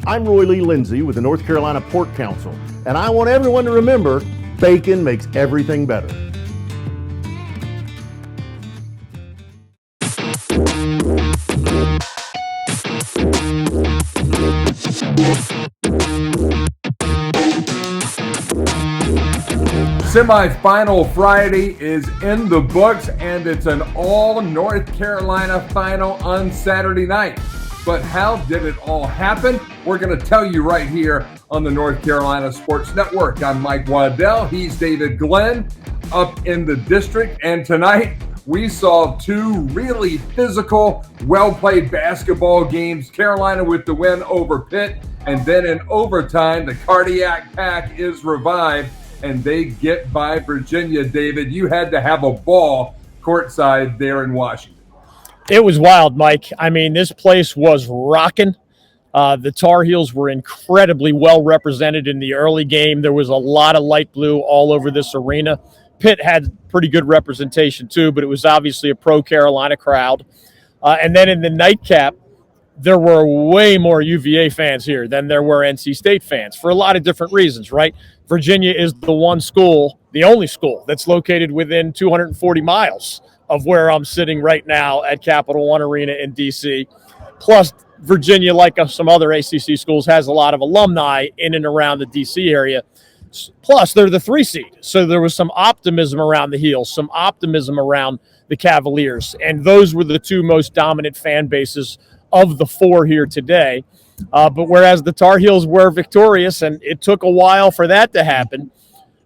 I'm Roy Lee Lindsay with the North Carolina Pork Council, and I want everyone to remember bacon makes everything better. Semifinal Friday is in the books, and it's an all North Carolina final on Saturday night. But how did it all happen? We're going to tell you right here on the North Carolina Sports Network. I'm Mike Waddell. He's David Glenn up in the district. And tonight we saw two really physical, well-played basketball games. Carolina with the win over Pitt. And then in overtime, the Cardiac Pack is revived and they get by Virginia. David, you had to have a ball courtside there in Washington. It was wild, Mike. I mean, this place was rocking. The Tar Heels were incredibly well represented in the early game. There was a lot of light blue all over this arena. Pitt had pretty good representation too, but it was obviously a pro-Carolina crowd. And then in the nightcap, there were way more UVA fans here than there were NC State fans for a lot of different reasons, right? Virginia is the one school, the only school that's located within 240 miles of where I'm sitting right now at Capital One Arena in D.C. Plus, Virginia, like some other ACC schools, has a lot of alumni in and around the D.C. area. Plus, they're the 3 seed. So there was some optimism around the Heels, some optimism around the Cavaliers. And those were the two most dominant fan bases of the 4 here today. But whereas the Tar Heels were victorious, and it took a while for that to happen,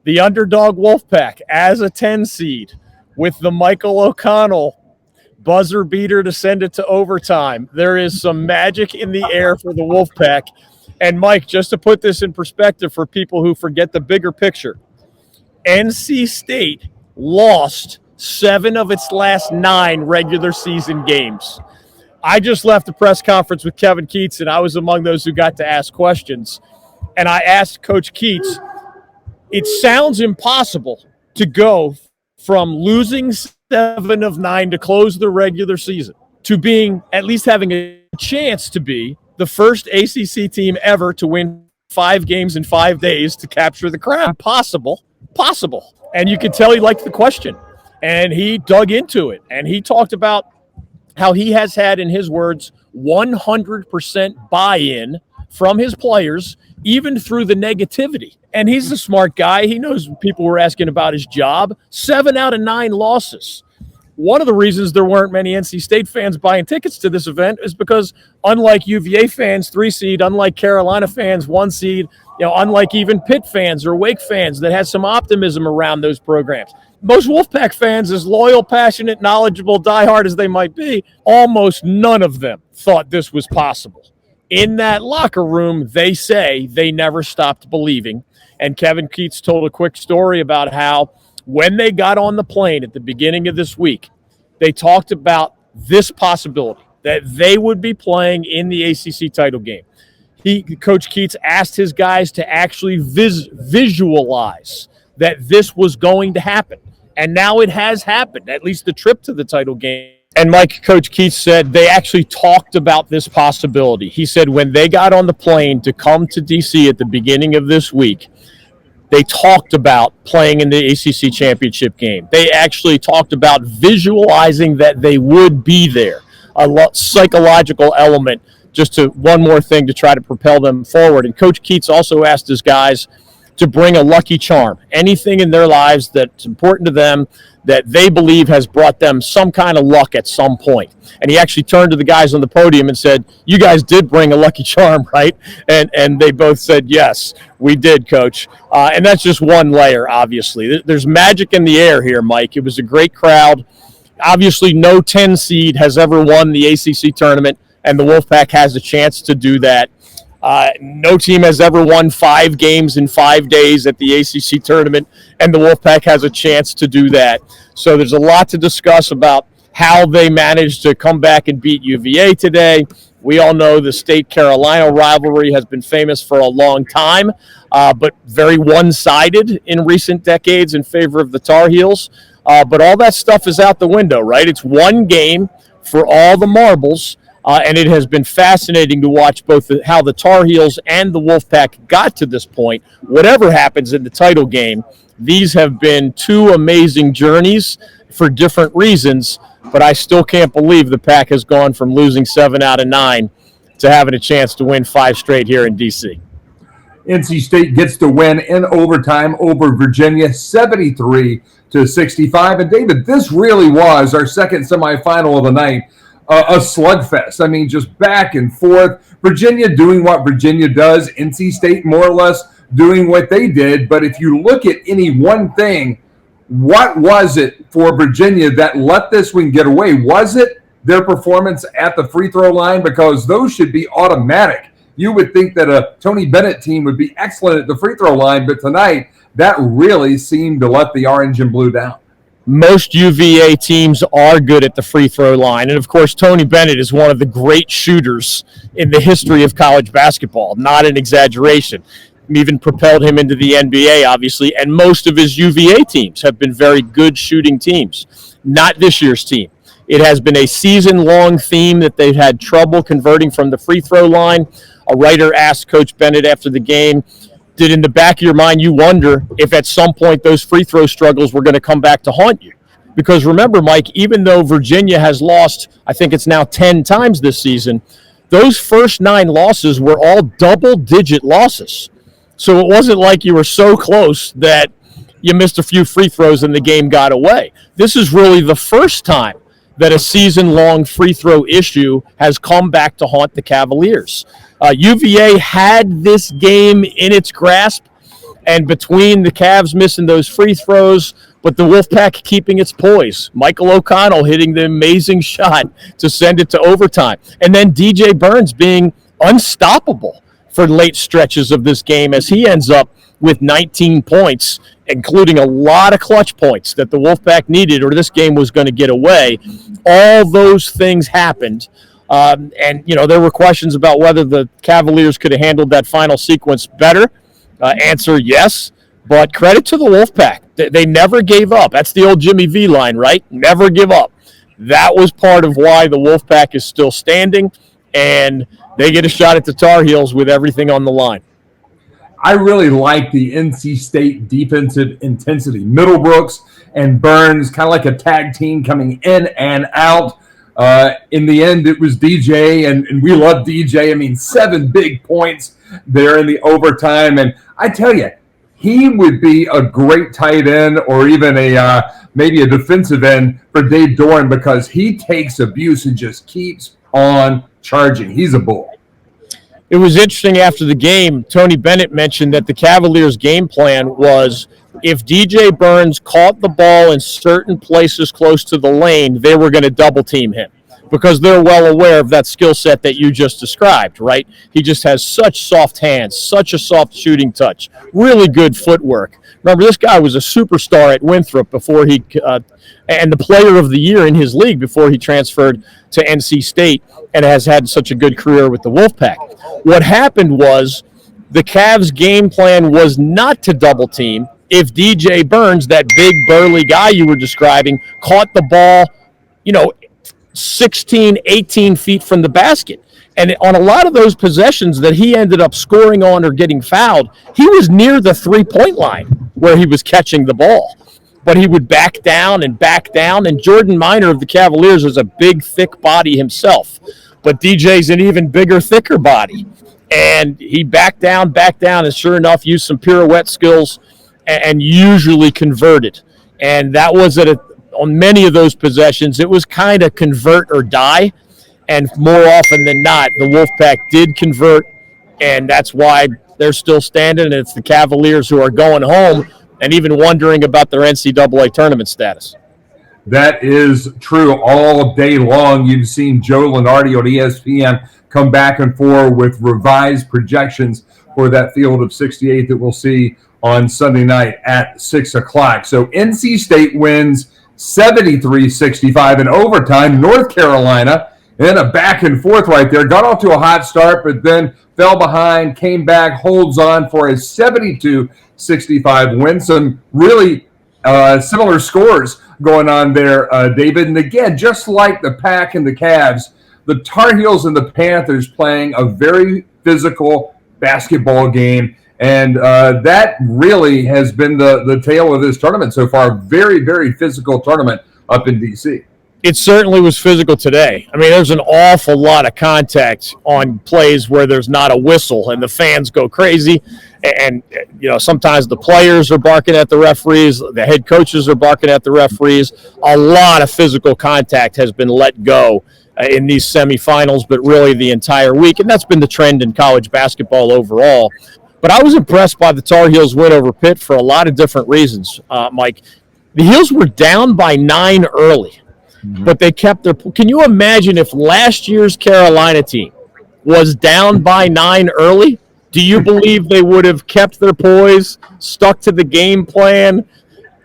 the underdog Wolfpack as a 10 seed, with the Michael O'Connell buzzer beater to send it to overtime. There is some magic in the air for the Wolfpack. And, Mike, just to put this in perspective for people who forget the bigger picture, NC State lost 7 of its last 9 regular season games. I just left the press conference with Kevin Keatts, and I was among those who got to ask questions. And I asked Coach Keatts, it sounds impossible to go from losing 7 of 9 to close the regular season to being, at least having a chance to be, the first ACC team ever to win 5 games in 5 days to capture the crown. Possible. And you could tell he liked the question. And he dug into it. And he talked about how he has had, in his words, 100% buy-in from his players, even through the negativity. And he's a smart guy. He knows people were asking about his job. 7 out of 9 losses. One of the reasons there weren't many NC State fans buying tickets to this event is because, unlike UVA fans, 3 seed, unlike Carolina fans, 1 seed, unlike even Pitt fans or Wake fans that had some optimism around those programs, most Wolfpack fans, as loyal, passionate, knowledgeable, diehard as they might be, almost none of them thought this was possible. In that locker room, they say they never stopped believing. And Kevin Keatts told a quick story about how when they got on the plane at the beginning of this week, they talked about this possibility, that they would be playing in the ACC title game. Coach Keatts asked his guys to actually visualize that this was going to happen. And now it has happened, at least the trip to the title game. And Mike, Coach Keatts said they actually talked about this possibility. He said when they got on the plane to come to D.C. at the beginning of this week, they talked about playing in the ACC championship game. They actually talked about visualizing that they would be there, a psychological element, just to one more thing to try to propel them forward. And Coach Keatts also asked his guys to bring a lucky charm, anything in their lives that's important to them that they believe has brought them some kind of luck at some point. And he actually turned to the guys on the podium and said, you guys did bring a lucky charm, right? And they both said, yes, we did, Coach. And that's just one layer, obviously. There's magic in the air here, Mike. It was a great crowd. Obviously, no 10 seed has ever won the ACC tournament, and the Wolfpack has a chance to do that. No team has ever won 5 games in 5 days at the ACC tournament, and the Wolfpack has a chance to do that. So there's a lot to discuss about how they managed to come back and beat UVA today. We all know the State-Carolina rivalry has been famous for a long time, but very one-sided in recent decades in favor of the Tar Heels. But all that stuff is out the window, right? It's one game for all the marbles. And it has been fascinating to watch both how the Tar Heels and the Wolfpack got to this point. Whatever happens in the title game, these have been two amazing journeys for different reasons, but I still can't believe the Pack has gone from losing 7 out of 9 to having a chance to win 5 straight here in D.C. NC State gets the win in overtime over Virginia, 73-65. And David, this really was our second semifinal of the night, a slugfest. I mean, just back and forth. Virginia doing what Virginia does, NC State more or less doing what they did. But if you look at any one thing, what was it for Virginia that let this one get away? Was it their performance at the free throw line? Because those should be automatic. You would think that a Tony Bennett team would be excellent at the free throw line, but tonight that really seemed to let the orange and blue down. Most UVA teams are good at the free throw line. And, of course, Tony Bennett is one of the great shooters in the history of college basketball. Not an exaggeration. Even propelled him into the NBA, obviously. And most of his UVA teams have been very good shooting teams. Not this year's team. It has been a season-long theme that they've had trouble converting from the free throw line. A writer asked Coach Bennett after the game, did in the back of your mind you wonder if at some point those free throw struggles were going to come back to haunt you? Because remember, Mike, even though Virginia has lost, I think it's now 10 times this season, those first 9 losses were all double-digit losses. So it wasn't like you were so close that you missed a few free throws and the game got away. This is really the first time that a season-long free throw issue has come back to haunt the Cavaliers. UVA had this game in its grasp, and between the Cavs missing those free throws, but the Wolfpack keeping its poise. Michael O'Connell hitting the amazing shot to send it to overtime. And then DJ Burns being unstoppable for late stretches of this game as he ends up with 19 points, including a lot of clutch points that the Wolfpack needed or this game was going to get away. All those things happened. And, you know, there were questions about whether the Cavaliers could have handled that final sequence better. Answer, yes. But credit to the Wolfpack. They never gave up. That's the old Jimmy V line, right? Never give up. That was part of why the Wolfpack is still standing, and they get a shot at the Tar Heels with everything on the line. I really like the NC State defensive intensity. Middlebrooks and Burns, kind of like a tag team coming in and out. In the end, it was DJ, and we love DJ. I mean, 7 big points there in the overtime. And I tell you, he would be a great tight end or even maybe a defensive end for Dave Doran because he takes abuse and just keeps on charging. He's a bull. It was interesting after the game, Tony Bennett mentioned that the Cavaliers' game plan was if DJ Burns caught the ball in certain places close to the lane, they were going to double team him because they're well aware of that skill set that you just described, right? He just has such soft hands, such a soft shooting touch, really good footwork. Remember, this guy was a superstar at Winthrop before he and the player of the year in his league before he transferred to NC State and has had such a good career with the Wolfpack. What happened was the Cavs' game plan was not to double team if DJ Burns, that big burly guy you were describing, caught the ball, 16, 18 feet from the basket. And on a lot of those possessions that he ended up scoring on or getting fouled, he was near the three-point line where he was catching the ball. But he would back down. And Jordan Minor of the Cavaliers is a big, thick body himself. But DJ's an even bigger, thicker body. And he backed down, and sure enough, used some pirouette skills and usually converted. And that was on many of those possessions, it was kind of convert or die. And more often than not, the Wolfpack did convert, and that's why they're still standing. And it's the Cavaliers who are going home and even wondering about their NCAA tournament status. That is true all day long. You've seen Joe Lunardi on ESPN come back and forth with revised projections for that field of 68 that we'll see on Sunday night at 6 o'clock. So NC State wins 73-65 in overtime. North Carolina in a back and forth right there. Got off to a hot start, but then fell behind, came back, holds on for a 72-65 win. Some really similar scores going on there, David. And again, just like the Pack and the Cavs, the Tar Heels and the Panthers playing a very physical basketball game. And that really has been the tale of this tournament so far. Very, very physical tournament up in D.C. It certainly was physical today. I mean, there's an awful lot of contact on plays where there's not a whistle and the fans go crazy. And, sometimes the players are barking at the referees. The head coaches are barking at the referees. A lot of physical contact has been let go in these semifinals, but really the entire week. And that's been the trend in college basketball overall. But I was impressed by the Tar Heels win over Pitt for a lot of different reasons, Mike. The Heels were down by 9 early, but they kept their – can you imagine if last year's Carolina team was down by 9 early? Do you believe they would have kept their poise, stuck to the game plan,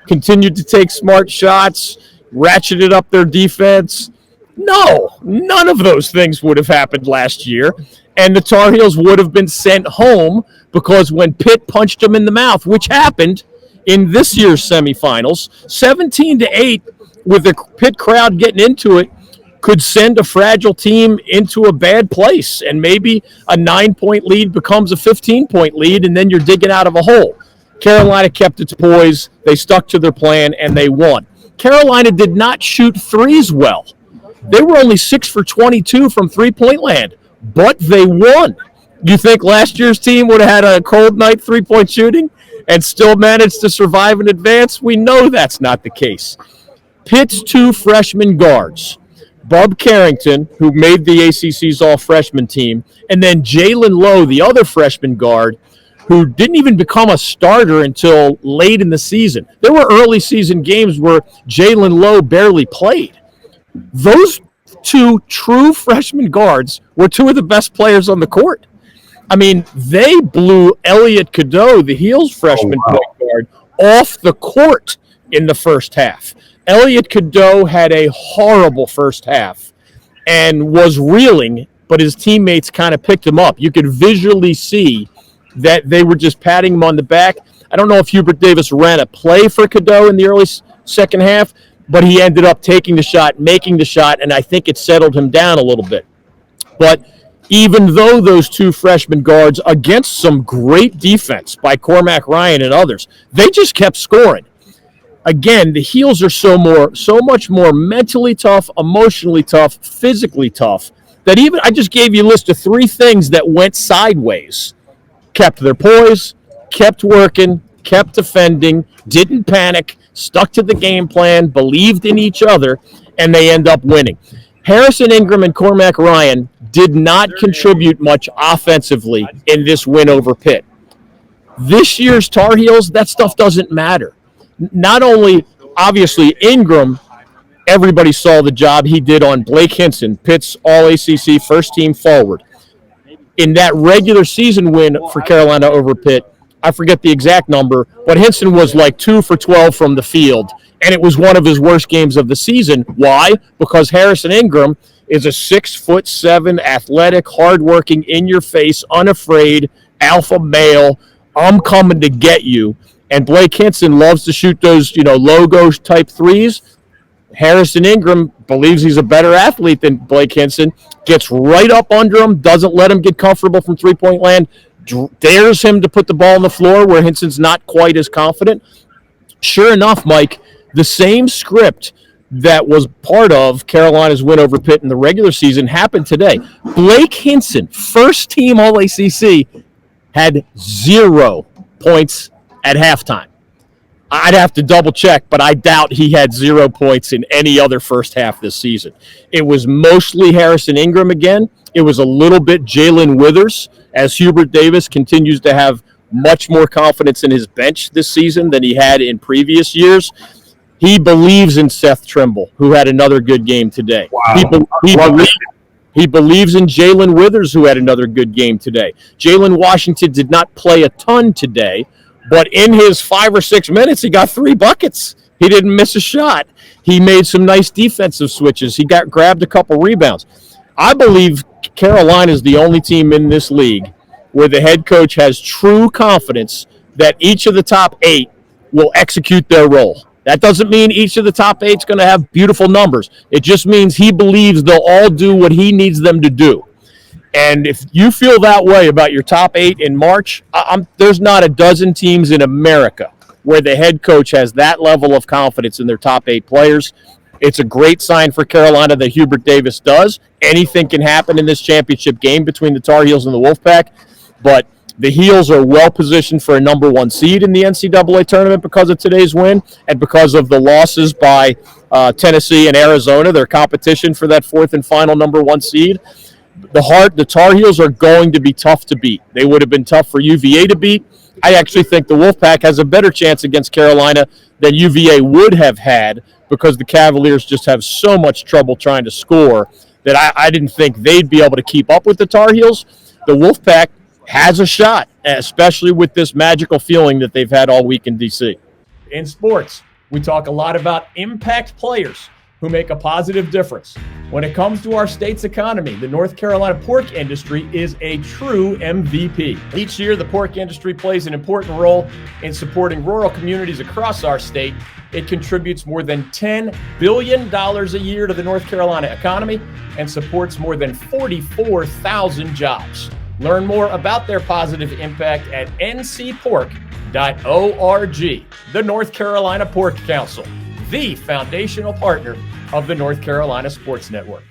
continued to take smart shots, ratcheted up their defense? No, none of those things would have happened last year. And the Tar Heels would have been sent home because when Pitt punched them in the mouth, which happened in this year's semifinals, 17-8 with the Pitt crowd getting into it, could send a fragile team into a bad place. And maybe a 9-point lead becomes a 15-point lead, and then you're digging out of a hole. Carolina kept its poise. They stuck to their plan, and they won. Carolina did not shoot threes well. They were only 6 for 22 from three-point land, but they won. You think last year's team would have had a cold night three-point shooting and still managed to survive and advance? We know that's not the case. Pitt's 2 freshman guards, Bub Carrington, who made the ACC's all-freshman team, and then Jalen Lowe, the other freshman guard, who didn't even become a starter until late in the season. There were early season games where Jalen Lowe barely played. Those 2 true freshman guards were 2 of the best players on the court. I mean, they blew Elliot Cadeau, the Heels freshman point guard, off the court in the first half. Elliot Cadeau had a horrible first half and was reeling, but his teammates kind of picked him up. You could visually see that they were just patting him on the back. I don't know if Hubert Davis ran a play for Cadeau in the early second half, but he ended up taking the shot, making the shot, and I think it settled him down a little bit. But even though those 2 freshman guards, against some great defense by Cormac Ryan and others, they just kept scoring. Again, the Heels are so much more mentally tough, emotionally tough, physically tough, that even I just gave you a list of 3 things that went sideways. Kept their poise, kept working, kept defending, didn't panic, stuck to the game plan, believed in each other, and they end up winning. Harrison Ingram and Cormac Ryan did not contribute much offensively in this win over Pitt. This year's Tar Heels, that stuff doesn't matter. Not only, obviously, Ingram, everybody saw the job he did on Blake Hinson, Pitt's All-ACC first-team forward. In that regular season win for Carolina over Pitt, I forget the exact number, but Hinson was like 2 for 12 from the field, and it was one of his worst games of the season. Why? Because Harrison Ingram is a 6'7", athletic, hardworking, in-your-face, unafraid, alpha male. I'm coming to get you. And Blake Hinson loves to shoot those, logo-type threes. Harrison Ingram believes he's a better athlete than Blake Hinson, gets right up under him, doesn't let him get comfortable from three-point land, dares him to put the ball on the floor where Hinson's not quite as confident. Sure enough, Mike, the same script that was part of Carolina's win over Pitt in the regular season happened today. Blake Hinson, first team All-ACC, had 0 points at halftime. I'd have to double check, but I doubt he had 0 points in any other first half this season. It was mostly Harrison Ingram again. It was a little bit Jalen Withers, as Hubert Davis continues to have much more confidence in his bench this season than he had in previous years. He believes in Seth Trimble, who had another good game today. Wow. He believes in Jalen Withers, who had another good game today. Jalen Washington did not play a ton today, but in his 5 or 6 minutes, he got 3 buckets. He didn't miss a shot. He made some nice defensive switches. He grabbed a couple rebounds. I believe Carolina is the only team in this league where the head coach has true confidence that each of the top 8 will execute their role. That doesn't mean each of the top 8 is going to have beautiful numbers. It just means he believes they'll all do what he needs them to do. And if you feel that way about your top 8 in March, there's not a dozen teams in America where the head coach has that level of confidence in their top 8 players. It's a great sign for Carolina that Hubert Davis does. Anything can happen in this championship game between the Tar Heels and the Wolfpack, but the Heels are well positioned for a number 1 seed in the NCAA tournament because of today's win and because of the losses by Tennessee and Arizona, their competition for that 4th and final number 1 seed. The Tar Heels are going to be tough to beat. They would have been tough for UVA to beat. I actually think the Wolfpack has a better chance against Carolina than UVA would have had because the Cavaliers just have so much trouble trying to score that I didn't think they'd be able to keep up with the Tar Heels. The Wolfpack has a shot, especially with this magical feeling that they've had all week in D.C. In sports, we talk a lot about impact players who make a positive difference. When it comes to our state's economy, the North Carolina pork industry is a true MVP. Each year, the pork industry plays an important role in supporting rural communities across our state. It contributes more than $10 billion a year to the North Carolina economy and supports more than 44,000 jobs. Learn more about their positive impact at ncpork.org. The North Carolina Pork Council, the foundational partner of the North Carolina Sports Network.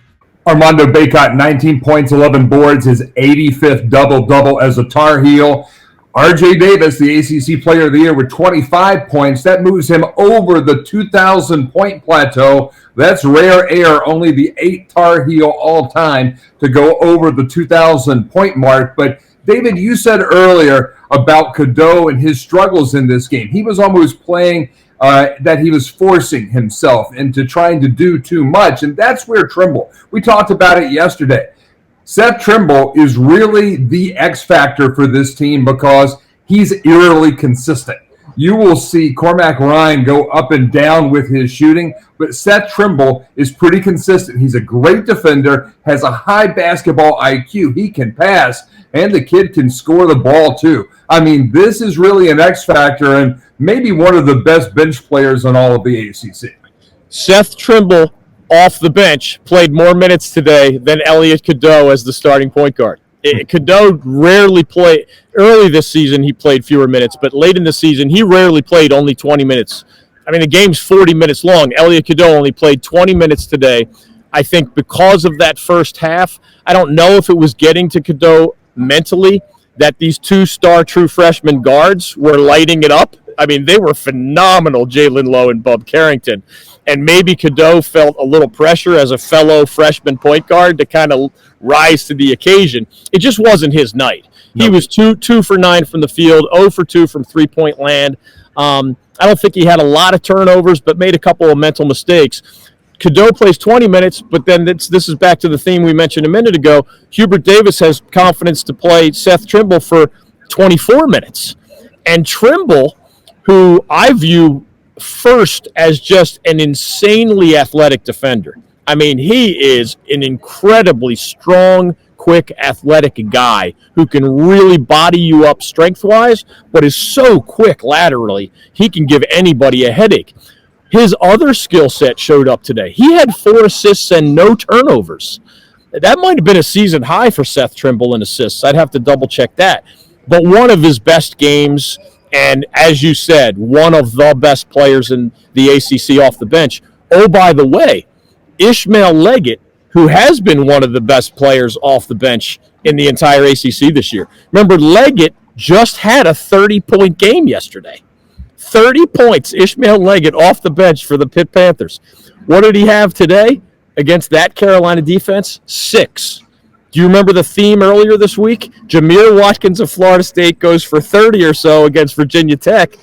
Armando Bacot, 19 points, 11 boards, his 85th double-double as a Tar Heel. R.J. Davis, the ACC Player of the Year, with 25 points. That moves him over the 2,000-point plateau. That's rare air, only the 8th Tar Heel all-time to go over the 2,000-point mark. But, David, you said earlier about Cadeau and his struggles in this game. He was almost playing that he was forcing himself into trying to do too much, and that's where Trimble. We talked about it yesterday. Seth Trimble is really the X factor for this team because he's eerily consistent. You will see Cormac Ryan go up and down with his shooting, but Seth Trimble is pretty consistent. He's a great defender, has a high basketball IQ. He can pass, and the kid can score the ball too. I mean, this is really an X factor and maybe one of the best bench players in all of the ACC. Seth Trimble, off the bench, played more minutes today than Elliot Cadeau as the starting point guard. Cadeau rarely played. Early this season, he played fewer minutes, but late in the season, he rarely played only 20 minutes. I mean, the game's 40 minutes long. Elliot Cadeau only played 20 minutes today. I think because of that first half, I don't know if it was getting to Cadeau mentally that these 2-star true freshman guards were lighting it up. I mean, they were phenomenal, Jalen Lowe and Bub Carrington. And maybe Cadeau felt a little pressure as a fellow freshman point guard to kind of rise to the occasion. It just wasn't his night. He was 2 for 9 from the field, 0 for 2 from three-point land. I don't think he had a lot of turnovers, but made a couple of mental mistakes. Cadeau plays 20 minutes, but then this is back to the theme we mentioned a minute ago. Hubert Davis has confidence to play Seth Trimble for 24 minutes. And Trimble, who I view first as just an insanely athletic defender. I mean, he is an incredibly strong, quick, athletic guy who can really body you up strength-wise, but is so quick laterally, he can give anybody a headache. His other skill set showed up today. He had 4 assists and no turnovers. That might have been a season high for Seth Trimble in assists. I'd have to double-check that. But one of his best games, and as you said, one of the best players in the ACC off the bench. Oh, by the way, Ishmael Leggett, who has been one of the best players off the bench in the entire ACC this year. Remember, Leggett just had a 30-point game yesterday. 30 points, Ishmael Leggett off the bench for the Pitt Panthers. What did he have today against that Carolina defense? 6. Do you remember the theme earlier this week? Jameer Watkins of Florida State goes for 30 or so against Virginia Tech.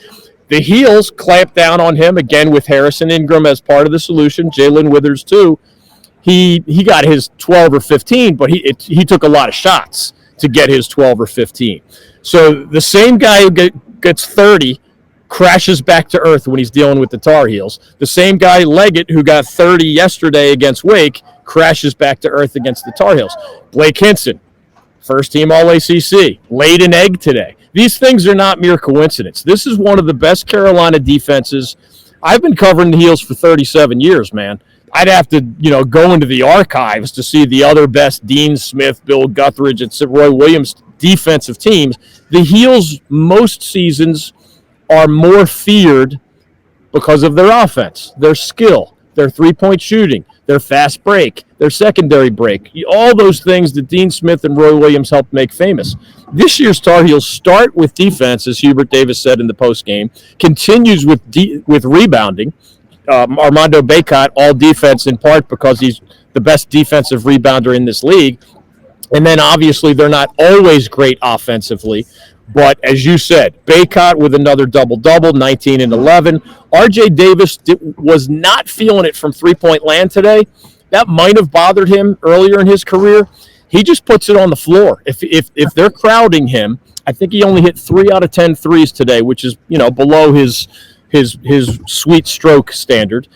The Heels clamped down on him again with Harrison Ingram as part of the solution. Jalen Withers too. He got his 12 or 15, but he took a lot of shots to get his 12 or 15. So the same guy who gets 30 crashes back to earth when he's dealing with the Tar Heels. The same guy, Leggett, who got 30 yesterday against Wake, crashes back to earth against the Tar Heels. Blake Hinson, first-team All-ACC, laid an egg today. These things are not mere coincidence. This is one of the best Carolina defenses I've been covering the Heels for 37 years, man. I'd have to, go into the archives to see the other best Dean Smith, Bill Guthridge, and Roy Williams defensive teams. The Heels, most seasons, are more feared because of their offense, their skill, their three-point shooting, their fast break, their secondary break, all those things that Dean Smith and Roy Williams helped make famous. This year's Tar Heels start with defense, as Hubert Davis said in the postgame, continues with rebounding. Armando Bacot, all defense in part because he's the best defensive rebounder in this league. And then obviously they're not always great offensively. But as you said, Bacot with another double-double, 19 and 11. R.J. Davis was not feeling it from three-point land today. That might have bothered him earlier in his career. He just puts it on the floor. If they're crowding him, I think he only hit 3 out of 10 threes today, which is below his sweet stroke standard.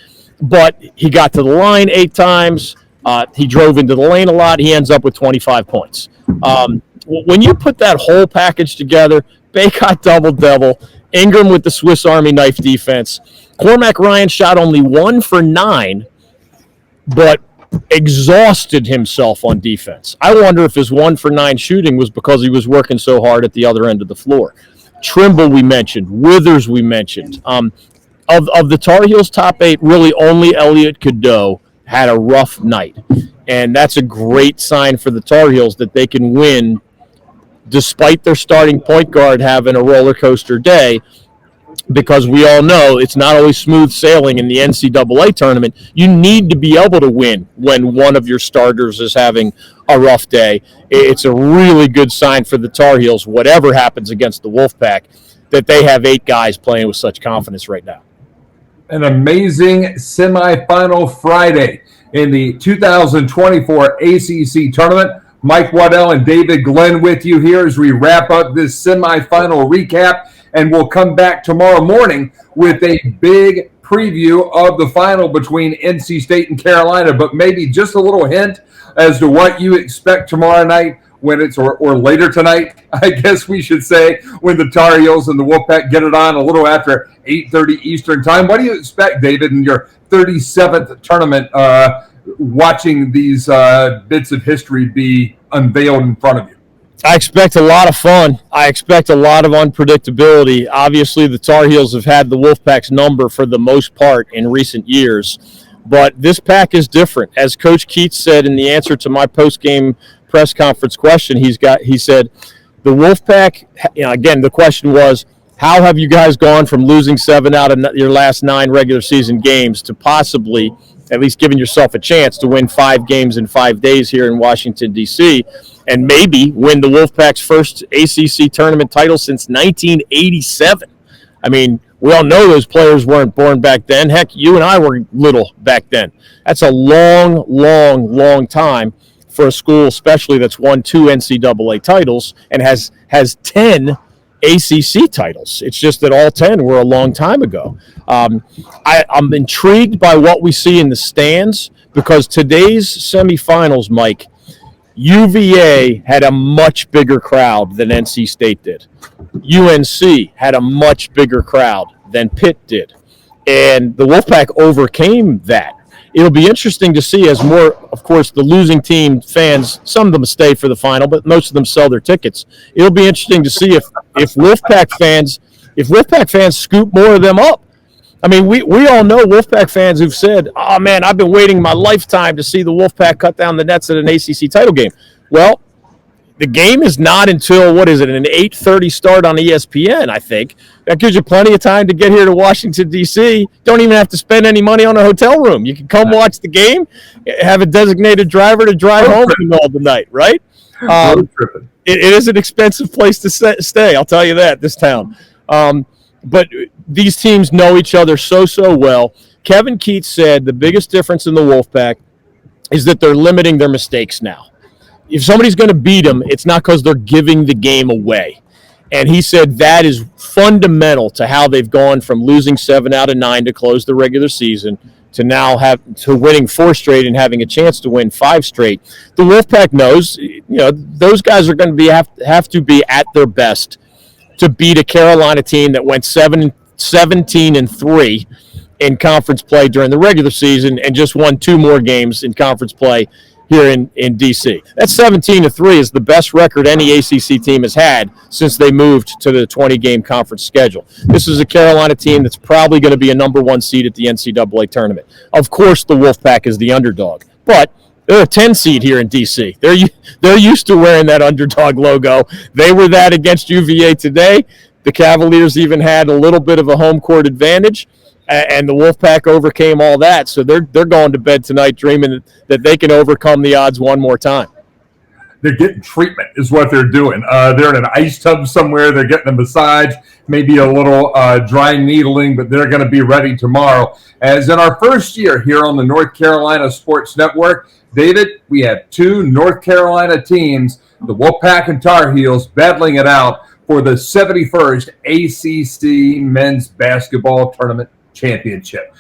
But he got to the line 8 times. He drove into the lane a lot. He ends up with 25 points. When you put that whole package together, Bacot double-double, Ingram with the Swiss Army knife defense, Cormac Ryan shot only 1 for 9, but exhausted himself on defense. I wonder if his 1 for 9 shooting was because he was working so hard at the other end of the floor. Trimble we mentioned, Withers we mentioned. Of the Tar Heels top 8, really only Elliot Cadeau had a rough night. And that's a great sign for the Tar Heels that they can win despite their starting point guard having a roller coaster day, because we all know it's not always smooth sailing in the NCAA tournament. You need to be able to win when one of your starters is having a rough day. It's a really good sign for the Tar Heels, whatever happens against the Wolfpack, that they have 8 guys playing with such confidence right now. An amazing semifinal Friday in the 2024 ACC tournament. Mike Waddell and David Glenn with you here as we wrap up this semifinal recap, and we'll come back tomorrow morning with a big preview of the final between NC State and Carolina, but maybe just a little hint as to what you expect tomorrow night when it's, or later tonight, I guess we should say, when the Tar Heels and the Wolfpack get it on a little after 8:30 Eastern time. What do you expect, David, in your 37th tournament, watching these bits of history be unveiled in front of you? I expect a lot of fun. I expect a lot of unpredictability. Obviously, the Tar Heels have had the Wolfpack's number for the most part in recent years, but this pack is different. As Coach Keats said in the answer to my post-game press conference question, he said, the Wolfpack, again, the question was, how have you guys gone from losing 7 out of your last 9 regular season games to possibly at least giving yourself a chance to win 5 games in 5 days here in Washington, D.C., and maybe win the Wolfpack's first ACC tournament title since 1987. I mean, we all know those players weren't born back then. Heck, you and I were little back then. That's a long, long, long time for a school, especially that's won 2 NCAA titles and has 10 ACC titles. It's just that all 10 were a long time ago. I'm intrigued by what we see in the stands, because today's semifinals, Mike, UVA had a much bigger crowd than NC State did. UNC had a much bigger crowd than Pitt did. And the Wolfpack overcame that. It'll be interesting to see as more, of course, the losing team fans, some of them stay for the final, but most of them sell their tickets. It'll be interesting to see if Wolfpack fans scoop more of them up. I mean, we all know Wolfpack fans who've said, oh, man, I've been waiting my lifetime to see the Wolfpack cut down the nets at an ACC title game. Well, the game is not until, an 8:30 start on ESPN, I think. That gives you plenty of time to get here to Washington, D.C. Don't even have to spend any money on a hotel room. You can come watch the game, have a designated driver to drive home in the middle of the night, right? It is an expensive place to stay, I'll tell you that, this town. But these teams know each other so well. Kevin Keats said the biggest difference in the Wolfpack is that they're limiting their mistakes now. If somebody's going to beat them, it's not because they're giving the game away. And he said that is fundamental to how they've gone from losing 7 out of 9 to close the regular season to now winning 4 straight and having a chance to win 5 straight. The Wolfpack knows, those guys are going to have to be at their best to beat a Carolina team that went 17-3 in conference play during the regular season and just won 2 more games in conference play here in D.C. That 17-3 is the best record any ACC team has had since they moved to the 20-game conference schedule. This is a Carolina team that's probably going to be a number 1 seed at the NCAA tournament. Of course, the Wolfpack is the underdog, but they're a 10 seed here in D.C. They're used to wearing that underdog logo. They were that against UVA today. The Cavaliers even had a little bit of a home court advantage, and the Wolfpack overcame all that. So they're going to bed tonight dreaming that they can overcome the odds one more time. They're getting treatment is what they're doing. They're in an ice tub somewhere. They're getting a massage, maybe a little dry needling, but they're going to be ready tomorrow. As in our first year here on the North Carolina Sports Network, David, we have 2 North Carolina teams, the Wolfpack and Tar Heels, battling it out for the 71st ACC Men's Basketball Tournament Championship.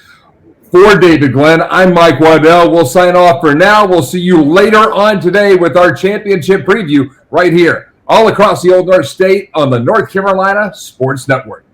For David Glenn, I'm Mike Waddell. We'll sign off for now. We'll see you later on today with our championship preview right here, all across the Old North State on the North Carolina Sports Network.